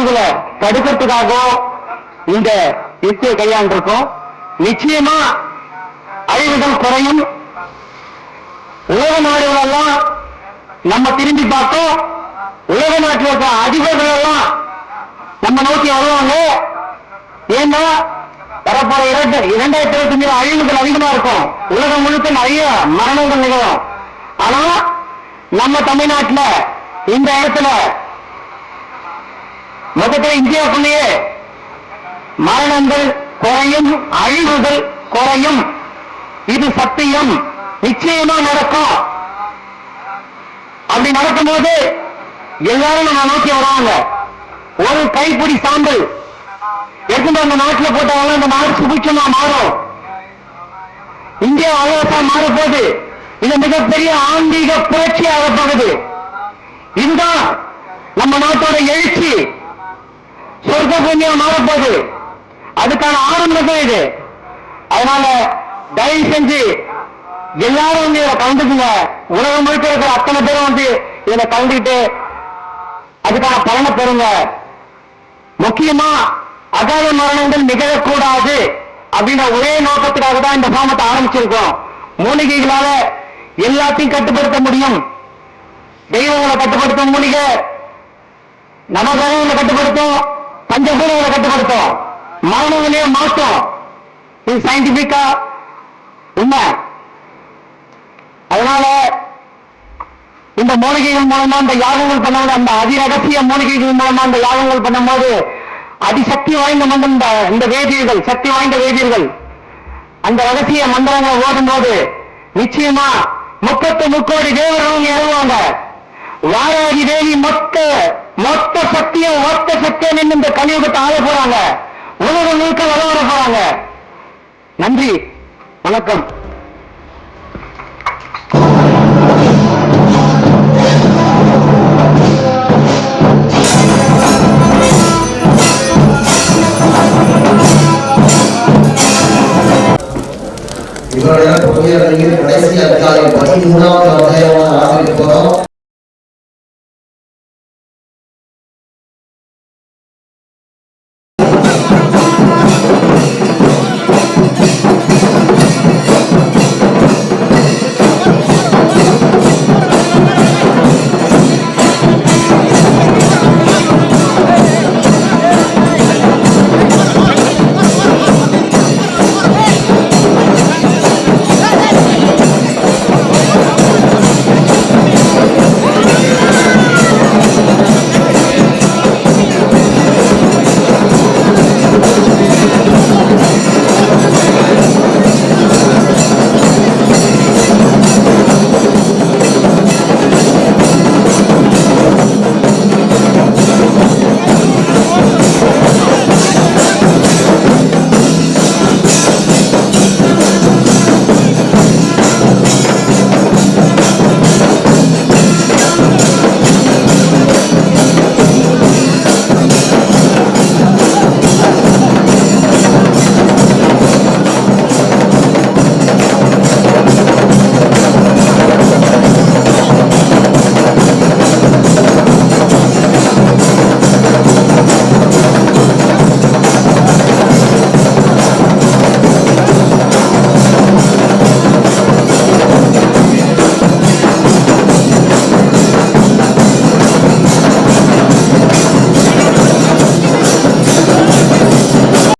அழிவுகளை தடுக்கிறதுக்காக இந்த யுக்தியை கையாண்டிருக்கோம். நிச்சயமா அழிவுகள் குறையும். உலக நாடுகள் எல்லாம் நம்ம திரும்பி பார்த்தோம். உலக நாட்டில் இருக்க அதிபர்கள் எல்லாம் நம்ம நோக்கி வருவாங்க. ஏன்னா வரப்போற 2025 அழிவுகள் அதிகமா இருக்கும். உலகம் முழுக்க நிறைய மரணங்கள் நிகழும். ஆனா நம்ம தமிழ்நாட்டில் இந்த இடத்துல மொத்தத்தில் இந்தியாவுக்குள்ளேயே மரணங்கள் குறையும், அழிவுகள் குறையும். இது சத்தியம், நிச்சயமா நடக்கும். அப்படி நடக்கும்போது எல்லாரும் நம்ம நோக்கி வருவாங்க. ஒரு கைப்பிடி சாம்பல் எடுத்து அந்த நாட்டில் போட்டாலும் அந்த நாடு சுபிட்சமா மாறும். இந்தியா அழகா மாறப்போகுது. இது மிகப்பெரிய ஆன்மீக புரட்சியாக போகுது. இதுதான் நம்ம நாட்டோட எழுச்சி. சொர்க்க பூமியா மாறப்போகுது. அதுக்கான ஆரம்பம் இது. அதனால தயவு செஞ்சு எல்லாரும் வந்து இதை கலந்துக்குங்க. உலகம் முழுக்க இருக்கிற அத்தனை பேரும் வந்து இதில் கலந்துக்கிட்டு அதுக்கான பலனை பெறுங்க. முக்கியமா அகால மரணங்கள் நிகழக்கூடாது அப்படின்ற ஒரே நோக்கத்துக்காக தான் இந்த சாமத்தை ஆரம்பிச்சிருக்கோம். மூலிகைகளால எல்லாத்தையும் கட்டுப்படுத்த முடியும். தெய்வங்களை கட்டுப்படுத்த மூலிகை, நவகிரகங்களை கட்டுப்படுத்தும், பஞ்சபூதங்களை கட்டுப்படுத்தும், மரணங்களையே மாற்றும். இது சயின்டிபிக்கா உண்மை. அதனால இந்த மூலிகைகள் மூலமா இந்த யாகங்கள் பண்ணும்போது, அந்த அதிரகசிய மூலிகைகள் மூலமா இந்த யாகங்கள் பண்ணும்போது அதிசக்தி வாய்ந்த மந்திரம், இந்த வேதியர்கள், சக்தி வாய்ந்த வேதியர்கள் அந்த ரகசிய மந்திரங்களை ஓடும் போது நிச்சயமா 33 தேவர்களும் இறங்குவாங்க. வாராகி தேவி மொத்த சக்தியை நின்று இந்த கலியுகத்தை ஆள போறாங்க. உலகம் முழுக்க வளர போறாங்க. நன்றி, வணக்கம். இவருடைய கடைசி அதிகாரி 13வது அத்தியாயமான ஆசிரியர் போறோம்.